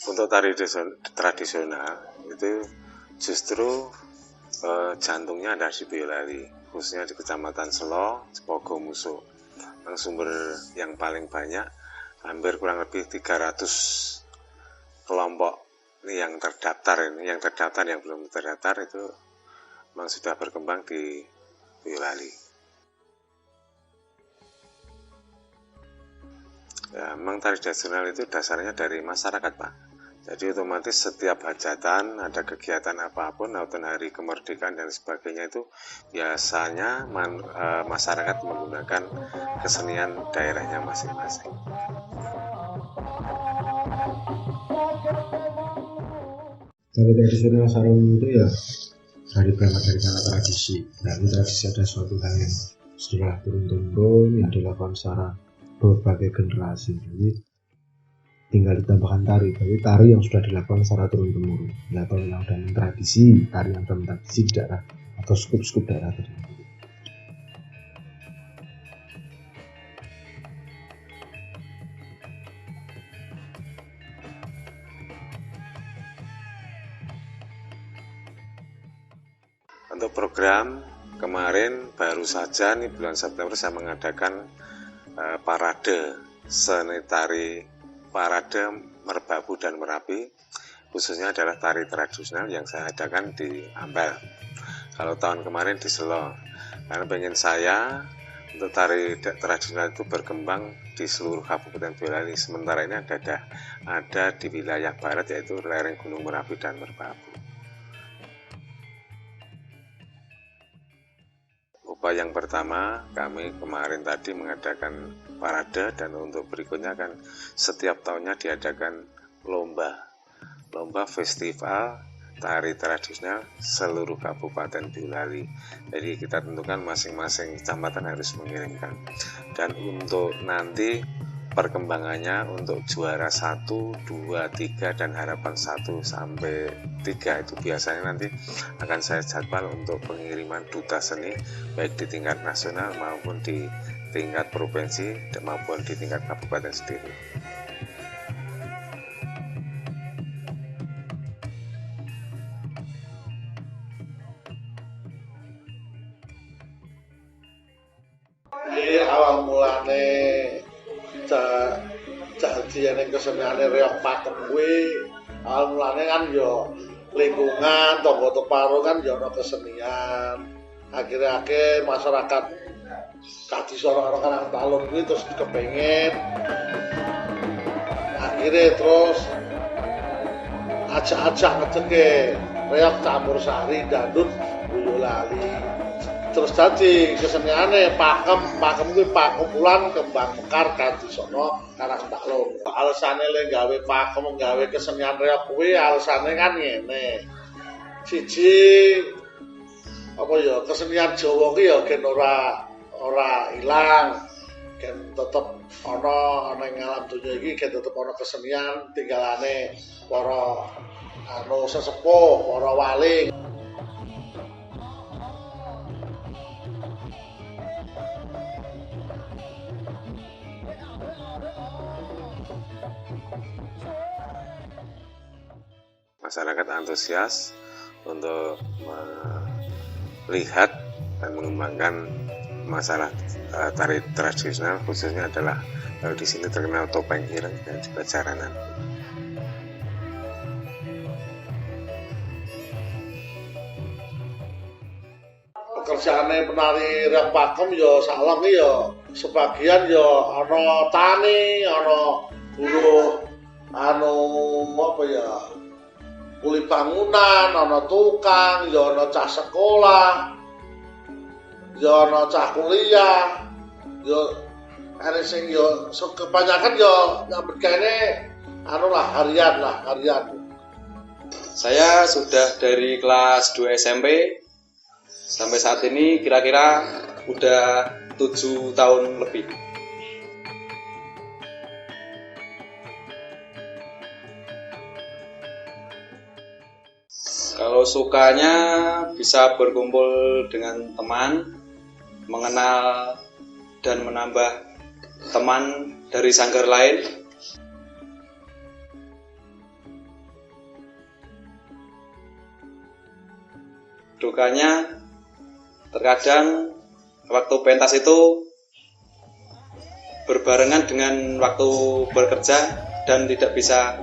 Untuk tari tradisional itu justru jantungnya ada di Boyolali, khususnya di Kecamatan Selo, Cepogo, Muso. Sumber yang paling banyak, hampir kurang lebih 300 kelompok ini yang terdaftar, yang belum terdaftar itu memang sudah berkembang di Boyolali. Ya, memang tari tradisional itu dasarnya dari masyarakat, Pak. Jadi otomatis setiap hajatan, ada kegiatan apapun, atau hari kemerdekaan dan sebagainya itu biasanya masyarakat menggunakan kesenian daerahnya masing-masing. Tari tradisional Sarung itu ya berangkat dari kata tradisi. Nah, ini tradisi ada suatu hal yang setelah turun-temurun yang dilakukan secara berbagai generasi. Jadi tinggal ditambahkan tari, tapi tari yang sudah dilakukan secara turun-temurun. Atau yang sudah mentradisi, tari yang sudah mentradisi di daerah atau skup-skup daerah tertentu. Untuk program kemarin baru saja nih bulan September saya mengadakan parade seni tari parade Merbabu dan Merapi, khususnya adalah tari tradisional yang saya adakan di Ampel. Kalau tahun kemarin di Selo, karena pengen saya untuk tari tradisional itu berkembang di seluruh Kabupaten Boyolali. Sementara ini ada di wilayah barat, yaitu lereng Gunung Merapi dan Merbabu. Upaya yang pertama, kami kemarin tadi mengadakan parade, dan untuk berikutnya kan setiap tahunnya diadakan lomba festival tari tradisional seluruh Kabupaten Boyolali. Jadi kita tentukan masing-masing kecamatan harus mengirimkan. Dan untuk nanti perkembangannya untuk juara 1, 2, 3 dan harapan 1 sampai 3 itu biasanya nanti akan saya jadwal untuk pengiriman duta seni baik di tingkat nasional maupun di tingkat provinsi maupun di tingkat kabupaten sendiri. Ini awal mulane janjian yang keseniannya reok pakem kuwi awal mulane kan yo lingkungan tonggo teparo kan yo ono kesenian. Akhir-akhir masyarakat kadi soro-soro kan talun kuwi terus kepengen. Akhirnya terus ajak-ajak ngeceke reok campur sari dandut Boyolali. Terus jadi keseniannya pakem kuwi pakumpulan kembang mekar kadi sono Karang Taklung. Alasane le gawe pakem gawe kesenian reok kuwi alasane kan ngene. Siji apa ya kesenian Jawa ki ya gen ora ilang. Gen tetep ana ing alam donya iki gen tetep ana kesenian tinggalane para sesepuh, para wali. Masyarakat antusias untuk melihat dan mengembangkan masalah tari tradisional, khususnya adalah kalau di sini terkenal topeng ireng dan juga jaranan. Pekerjaane penari reok pakem ya saklong ya sebagian ya ana tani, ana buruh apa ya kuli bangunan, ana tukang, ya ana cah sekolah, ya ana cah kuliah, ya Ada sing yo kebanyakan yo nyambut gawe harian. Saya sudah dari kelas 2 SMP sampai saat ini kira-kira udah 7 tahun lebih. Kalau sukanya bisa berkumpul dengan teman, mengenal dan menambah teman dari sanggar lain. Dukanya terkadang waktu pentas itu berbarengan dengan waktu bekerja dan tidak bisa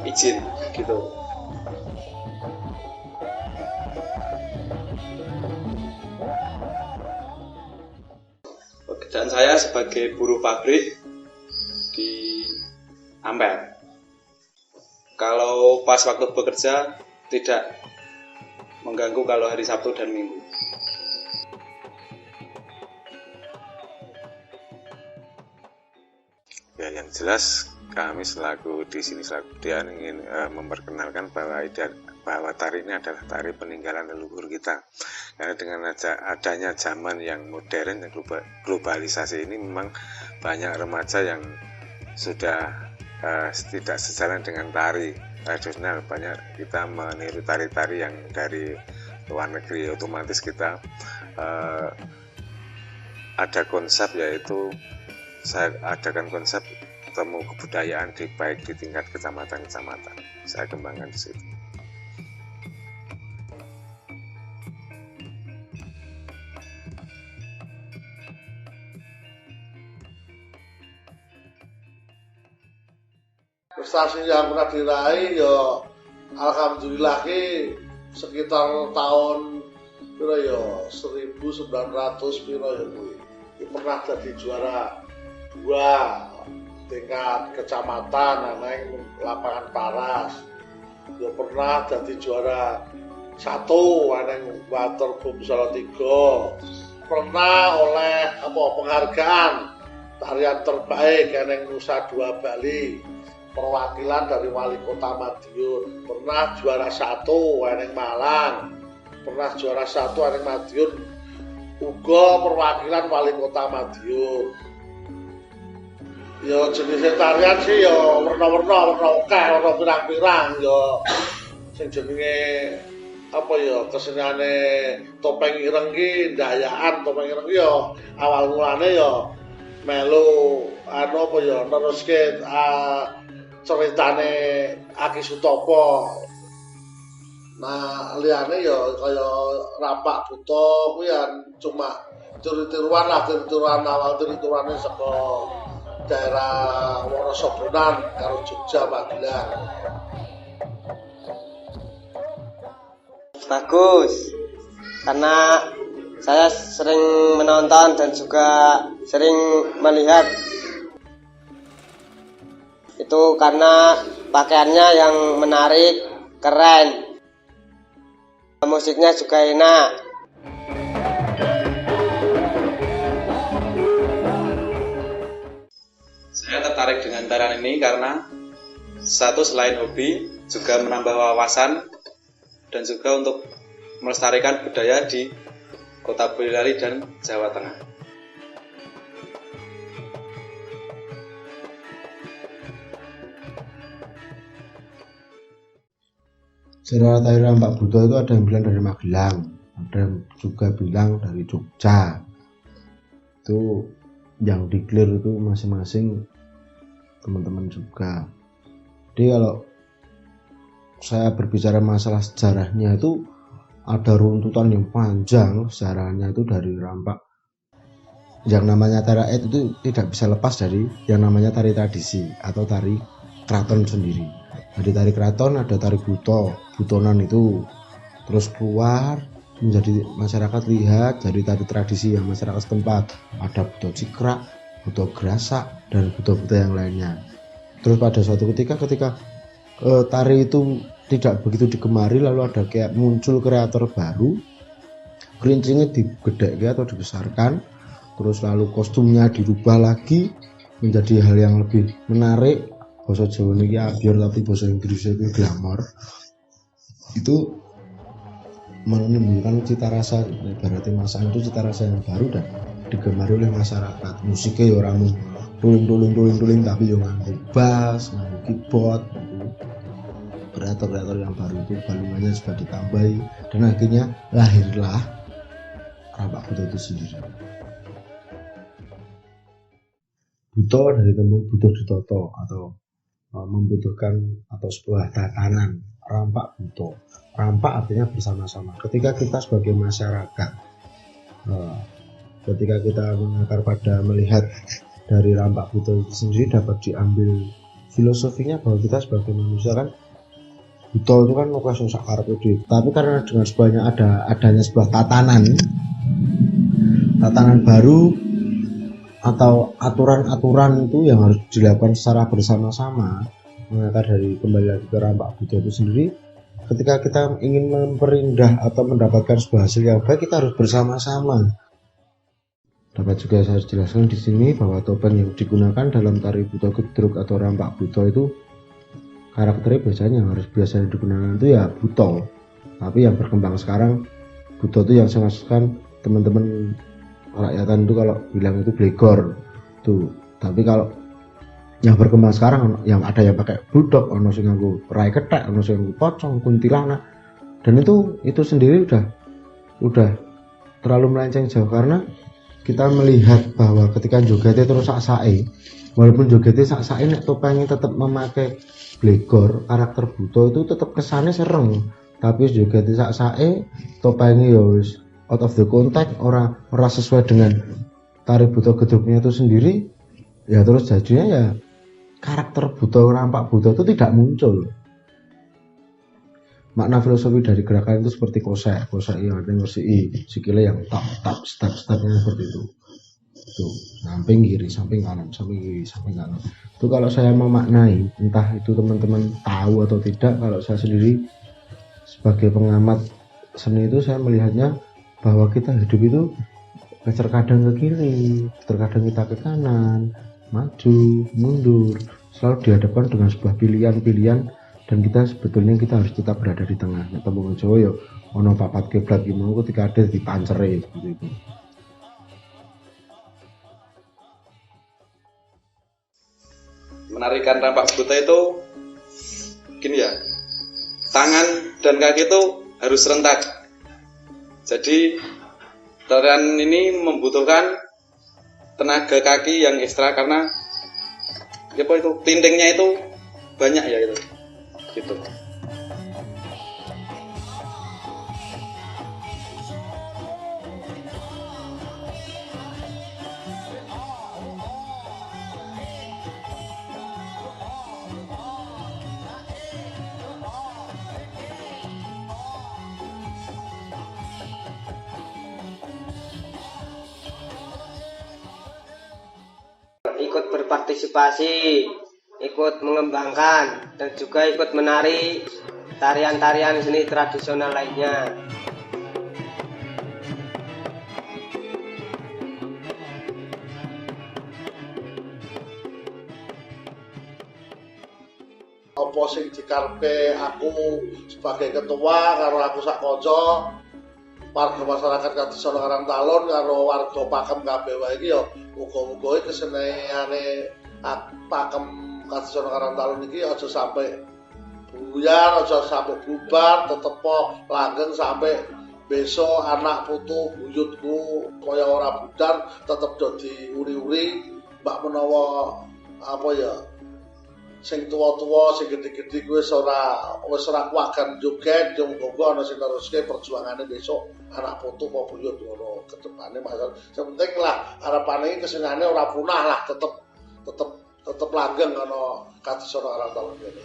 izin gitu. Pekerjaan saya sebagai buruh pabrik di Ampel. Kalau pas waktu bekerja tidak mengganggu kalau hari Sabtu dan Minggu. Ya, yang jelas kami selaku Dian ingin memperkenalkan bahwa tari ini adalah tari peninggalan leluhur kita. Karena dengan adanya zaman yang modern, yang globalisasi ini, memang banyak remaja yang sudah tidak sejalan dengan tari tradisional. Banyak kita meniru tari-tari yang dari luar negeri. Otomatis kita ada konsep, yaitu saya adakan konsep temu kebudayaan baik di tingkat kecamatan-kecamatan. Saya kembangkan di situ. Prestasi yang pernah diraih yo alhamdulillah sekitar tahun 1900 pernah jadi juara 2 tingkat kecamatan nang lapangan Paras. Yo pernah jadi juara 1 nang Waterboom Salatiga. Pernah oleh penghargaan tarian terbaik nang Nusa Dua Bali. Perwakilan dari Wali Kota Madiun. Pernah juara 1 nang Malang. Pernah juara 1 nang Madiun. Uga perwakilan Wali Kota Madiun. Yo jenis tarian sih yo warna-warna akeh, warna pirang-pirang yo sing jenenge keseniane topeng ireng ki ndayaan. Topeng ireng yo awal mulane yo melu neruske ceritane Aki Sutopo. Nah, liyane ya kaya Rapak Buto kuwi cuma tiru-tiruan awal saka daerah Wonosobonan karo Jogja Magelang. Bagus, karena saya sering menonton dan juga sering melihat. Itu karena pakaiannya yang menarik, keren. Musiknya juga enak. Saya tertarik dengan tarian ini karena satu, selain hobi, juga menambah wawasan dan juga untuk melestarikan budaya di Kota Boyolali dan Jawa Tengah. Sejarah tari Rampak Buto itu ada yang bilang dari Magelang, ada yang juga bilang dari Jogja. Itu yang declare itu masing-masing teman-teman juga. Jadi kalau saya berbicara masalah sejarahnya itu ada runtutan yang panjang sejarahnya itu dari Rampak. Yang namanya tari rakyat itu tidak bisa lepas dari yang namanya tari tradisi atau tari keraton sendiri. Ada tari keraton, ada tari butonan itu terus keluar menjadi masyarakat lihat dari tari tradisi yang masyarakat setempat. Ada buto cikrak, buto gerasak, dan buto-buto yang lainnya. Terus pada suatu ketika tari itu tidak begitu digemari, lalu ada kayak muncul kreator baru, kerincingnya digedekkan atau dibesarkan, terus lalu kostumnya dirubah lagi menjadi hal yang lebih menarik. Basa Jawa niki abyor tapi basa Inggris itu glamor. Itu menimbulkan cita rasa, berarti masakan itu cita rasa yang baru dan digemari oleh masyarakat. Musiknya ya orang tuling tapi yang nganggo bass, nganggo keyboard, kreator-kreator yang baru itu balungannya juga ditambahi dan akhirnya lahirlah Rampak Buto itu sendiri. Buto dari tembung butuh ditoto atau membutuhkan atau sebuah tatanan. Rampak Buto, rampak artinya bersama-sama. Ketika kita sebagai masyarakat, ketika kita mengakar pada melihat dari Rampak Buto itu sendiri, dapat diambil filosofinya bahwa kita sebagai manusia kan buto itu kan nukas sakar pede. Tapi karena dengan sebanyak adanya sebuah tatanan baru atau aturan-aturan itu yang harus dilakukan secara bersama-sama, mengakar dari kembali lagi ke Rampak Buto itu sendiri. Ketika kita ingin memperindah atau mendapatkan sebuah hasil yang baik, kita harus bersama-sama. Dapat juga saya jelaskan di sini bahwa topeng yang digunakan dalam tari Buto Gedruk atau Rampak Buto itu karakternya biasanya digunakan itu ya buto. Tapi yang berkembang sekarang buto itu yang saya maksudkan teman-teman rakyatan itu kalau bilang itu blegor tuh. Tapi kalau yang berkembang sekarang yang ada yang pakai budok, ono sing nganggo rai kethek, ono sing nganggo pocong, kuntilanak. Dan itu sendiri udah terlalu melenceng jauh karena kita melihat bahwa ketika jogetnya terus sak-sake, walaupun jogetnya sak-sake nek topengnya tetap memakai blegor, karakter buto itu tetap kesannya serem. Tapi jogetnya sak-sake, topengnya ya wis out of the context, ora sesuai dengan tari Buto Gedruknya itu sendiri, ya terus jadinya ya karakter Buto Rampak Buto itu tidak muncul. Makna filosofi dari gerakan itu seperti kosek yang artinya sikile yang tap step-stepnya seperti itu. Tuh, samping kiri, samping kanan. Itu kalau saya memaknai, entah itu teman-teman tahu atau tidak, kalau saya sendiri sebagai pengamat seni itu saya melihatnya bahwa kita hidup itu terkadang ke kiri, terkadang kita ke kanan, maju, mundur, selalu dihadapkan dengan sebuah pilihan-pilihan dan kita harus tetap berada di tengah. Nek tembung Jawa ya ono papat kiblat ki mau ketika ada dipancere seperti itu. Menarikan Rampak Buto itu gini ya, tangan dan kaki itu harus serentak. Jadi tarian ini membutuhkan tenaga kaki yang ekstra karena tintingnya itu banyak ya itu gitu. Ikut berpartisipasi, ikut mengembangkan, dan juga ikut menari tarian-tarian seni tradisional lainnya. Apa sing dikarepe aku sebagai ketua karo aku sak kanca warga masyarakat Kadisana Karangtalun karo warga Pakem kabeh wae iki ya muga-muga keseniane Pakem Kadisana Karangtalun iki aja sampai buyar, aja sampai bubar, tetep langgeng sampai besok anak putu buyutku kaya ora budar tetep do diuri-uri mbak menawa apa ya sing tuwa-tuwa sing gedhe-gedhe kuwi wis ora kuwagan joget yo muga-muga ana sing neruske perjuangane besok anak putu apa buyut ngono ketepane masalah sing penting lah harapane keseniane ora punah lah tetep langgeng ana Kadisana Karangtalun kene.